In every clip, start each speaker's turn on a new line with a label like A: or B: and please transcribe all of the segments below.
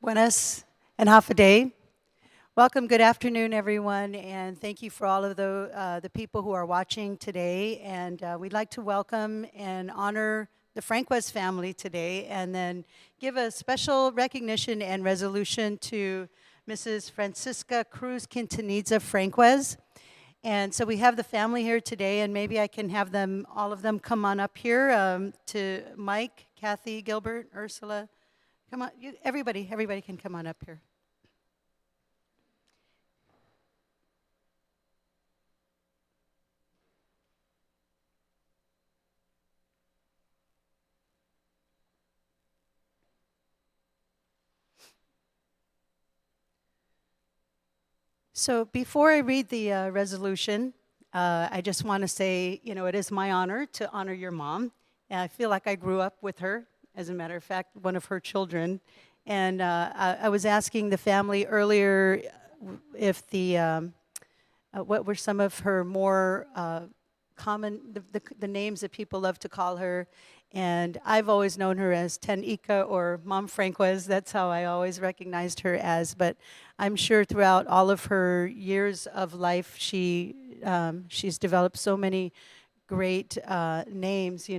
A: Buenas and half a day. Welcome, good afternoon, everyone, and thank you for all of the people who are watching today. And we'd like to welcome and honor the Franquez family today, and then give a special recognition and resolution to Mrs. Francisca Cruz Quintanilla Franquez. And so we have the family here today, and maybe I can have them, all of them, come on up here to Mike, Kathy, Gilbert, Ursula. Come on, everybody can come on up here. So before I read the resolution, I just want to say, it is my honor to honor your mom. And I feel like I grew up with her, as a matter of fact, one of her children. And I was asking the family earlier if what were some of her more common, the names that people love to call her. And I've always known her as Tenica or Mom Franquez. That's how I always recognized her as. But I'm sure throughout all of her years of life, she's developed so many great names,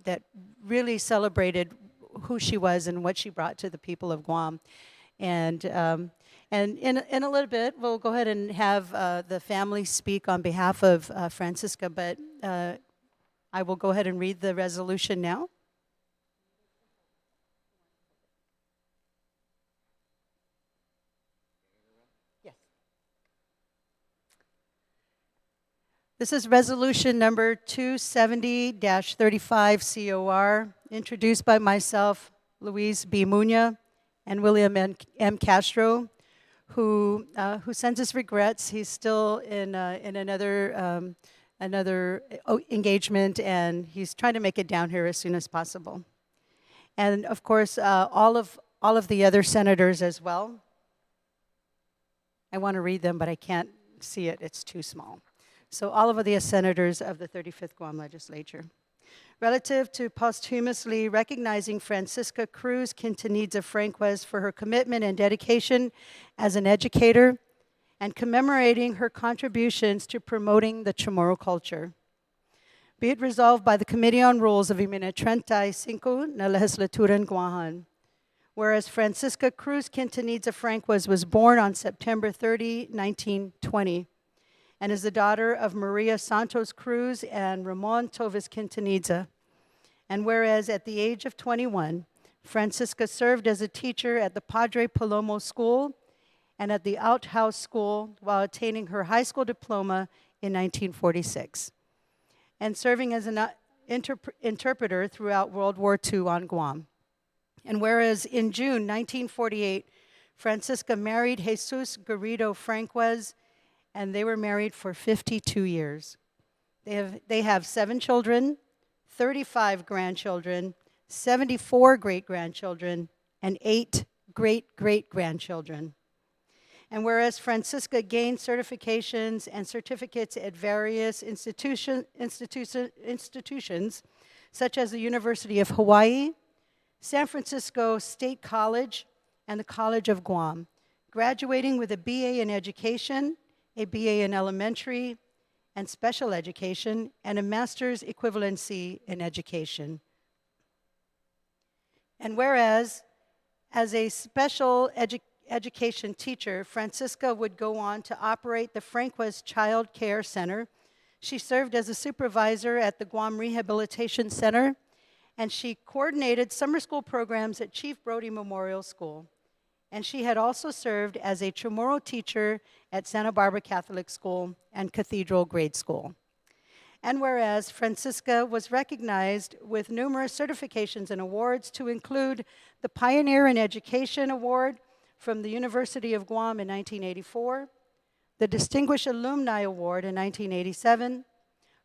A: that really celebrated who she was and what she brought to the people of Guam. And in a little bit, we'll go ahead and have the family speak on behalf of Francisca, but I will go ahead and read the resolution now. Yes. This is resolution number 270-35 COR, introduced by myself, Louise B. Muña, and William M. Castro, who sends his regrets. He's still in another engagement, and he's trying to make it down here as soon as possible. And of course, all of the other senators as well. I want to read them, but I can't see it. It's too small. So all of the senators of the 35th Guam Legislature. Relative to posthumously recognizing Francisca Cruz Quintanilla Franquez for her commitment and dedication as an educator, and commemorating her contributions to promoting the Chamorro culture. Be it resolved by the Committee on Rules of Imina 35 na Legislatura in Guahan, whereas Francisca Cruz Quintanilla Franquez was born on September 30, 1920, and is the daughter of Maria Santos Cruz and Ramon Tovis Quintanilla. And whereas at the age of 21, Francisca served as a teacher at the Padre Palomo School and at the Outhouse School while attaining her high school diploma in 1946, and serving as an interpreter throughout World War II on Guam. And whereas in June 1948, Francisca married Jesus Garrido Franquez, and they were married for 52 years. They have 7 children, 35 grandchildren, 74 great-grandchildren, and 8 great-great-grandchildren. And whereas Francisca gained certifications and certificates at various institutions, such as the University of Hawaii, San Francisco State College, and the College of Guam, graduating with a BA in Education, a BA in Elementary and Special Education, and a Master's Equivalency in Education. And whereas, as a special education teacher, Francisca would go on to operate the Franquez Child Care Center. She served as a supervisor at the Guam Rehabilitation Center, and she coordinated summer school programs at Chief Brody Memorial School. And she had also served as a Chamorro teacher at Santa Barbara Catholic School and Cathedral Grade School. And whereas Francisca was recognized with numerous certifications and awards, to include the Pioneer in Education Award from the University of Guam in 1984, the Distinguished Alumni Award in 1987,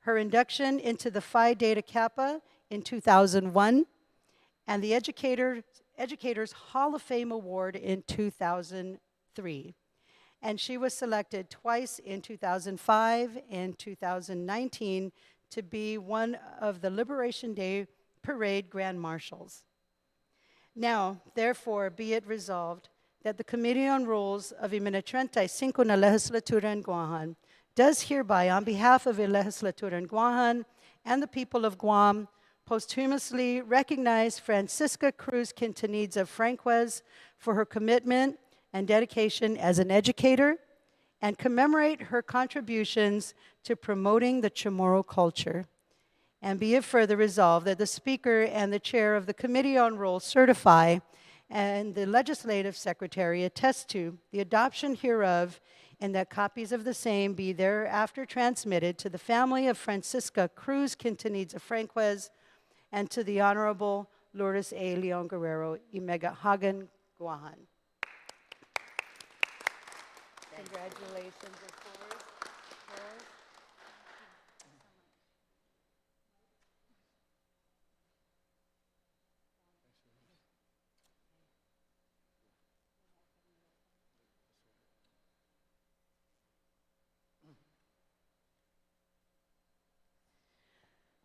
A: her induction into the Phi Beta Kappa in 2001, and the Educators Hall of Fame Award in 2003. And she was selected twice in 2005 and 2019 to be one of the Liberation Day Parade Grand Marshals. Now, therefore, be it resolved that the Committee on Rules of Iminatrentai na Legislatura in Guahan does hereby, on behalf of the Legislatura in Guahan and the people of Guam, posthumously recognize Francisca Cruz Quintanilla Franquez for her commitment and dedication as an educator and commemorate her contributions to promoting the Chamorro culture. And be it further resolved that the Speaker and the Chair of the Committee on Rules certify and the Legislative Secretary attest to the adoption hereof, and that copies of the same be thereafter transmitted to the family of Francisca Cruz Quintanilla Franquez and to the Honorable Lourdes A. Leon Guerrero y Megahagan Guahan. Congratulations, of course. Yes.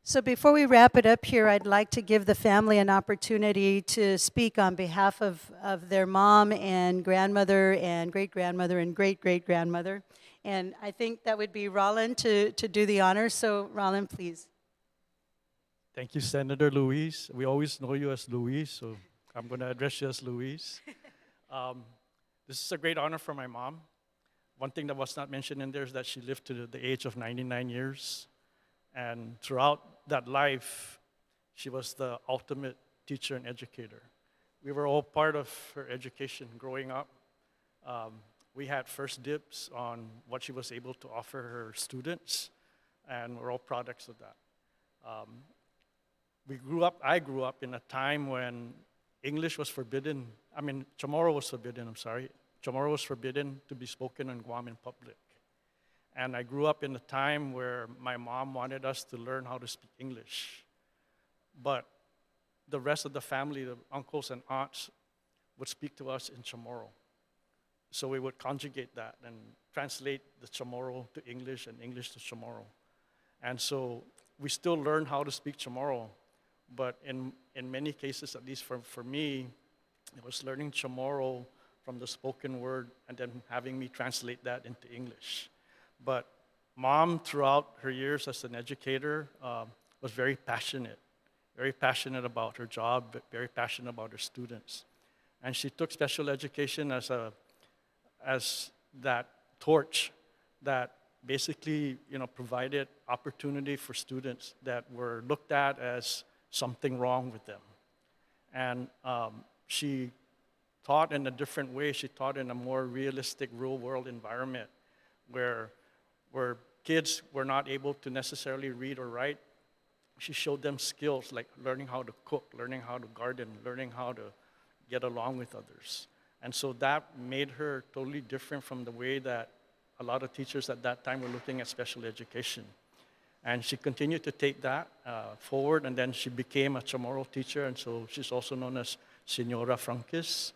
A: So before we wrap it up here, I'd like to give the family an opportunity to speak on behalf of their mom and grandmother and great-grandmother and great-great-grandmother. And I think that would be Roland to do the honors. So Roland, please.
B: Thank you, Senator Louise. We always know you as Louise, so I'm going to address you as Louise. This is a great honor for my mom. One thing that was not mentioned in there is that she lived to the age of 99 years. And throughout that life, she was the ultimate teacher and educator. We were all part of her education growing up. We had first dibs on what she was able to offer her students, and we're all products of that. I grew up in a time when English was forbidden. Chamorro was forbidden, Chamorro was forbidden to be spoken in Guam in public. And I grew up in a time where my mom wanted us to learn how to speak English. But the rest of the family, the uncles and aunts, would speak to us in Chamorro. So we would conjugate that and translate the Chamorro to English and English to Chamorro. And so we still learn how to speak Chamorro, but in many cases, at least for me, it was learning Chamorro from the spoken word and then having me translate that into English. But Mom, throughout her years as an educator, was very passionate about her job, but very passionate about her students. And she took special education as that torch that basically, provided opportunity for students that were looked at as something wrong with them. And she taught in a different way. She taught in a more realistic, real-world environment where kids were not able to necessarily read or write. She showed them skills like learning how to cook, learning how to garden, learning how to get along with others. And so that made her totally different from the way that a lot of teachers at that time were looking at special education. And she continued to take that forward, and then she became a Chamorro teacher, and so she's also known as Senora Franquez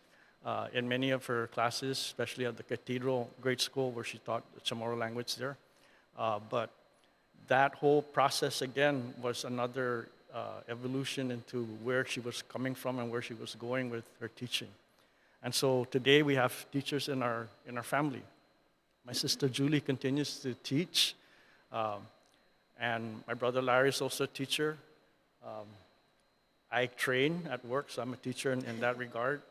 B: in many of her classes, especially at the Cathedral Grade School where she taught the Chamorro language there. But that whole process, again, was another evolution into where she was coming from and where she was going with her teaching. And so today we have teachers in our family. My sister Julie continues to teach, and my brother Larry is also a teacher. I train at work, so I'm a teacher in that regard.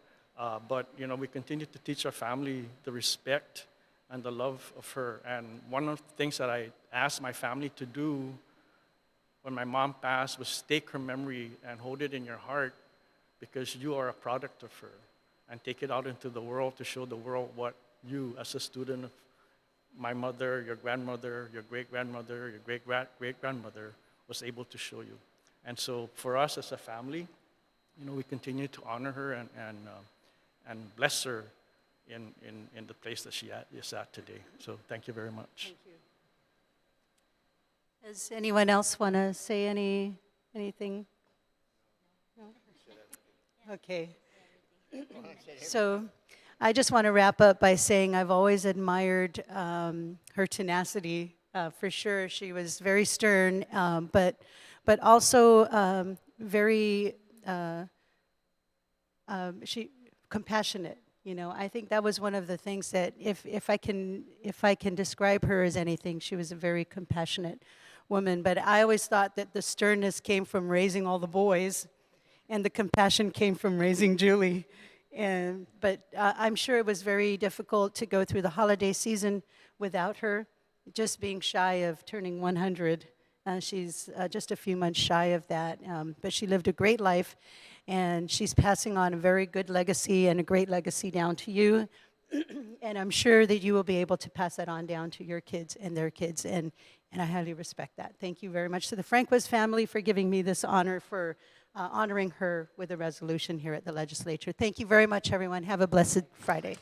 B: But we continue to teach our family the respect and the love of her. And one of the things that I asked my family to do when my mom passed was take her memory and hold it in your heart, because you are a product of her, and take it out into the world to show the world what you, as a student of my mother, your grandmother, your great-grandmother, your great-great-grandmother, was able to show you. And so for us as a family, we continue to honor her and bless her in the place that she is at today. So thank you very much.
A: Thank you. Does anyone else want to say anything? No? Okay. So I just want to wrap up by saying I've always admired her tenacity. For sure, she was very stern, but also very she compassionate. You know, I think that was one of the things that if I can describe her as anything, she was a very compassionate woman. But I always thought that the sternness came from raising all the boys, and the compassion came from raising Julie. But I'm sure it was very difficult to go through the holiday season without her, just being shy of turning 100. She's just a few months shy of that, but she lived a great life, and she's passing on a very good legacy and a great legacy down to you. And I'm sure that you will be able to pass that on down to your kids and their kids, and I highly respect that. Thank you very much to the Franquez family for giving me this honor for honoring her with a resolution here at the legislature. Thank you very much, everyone. Have a blessed Friday.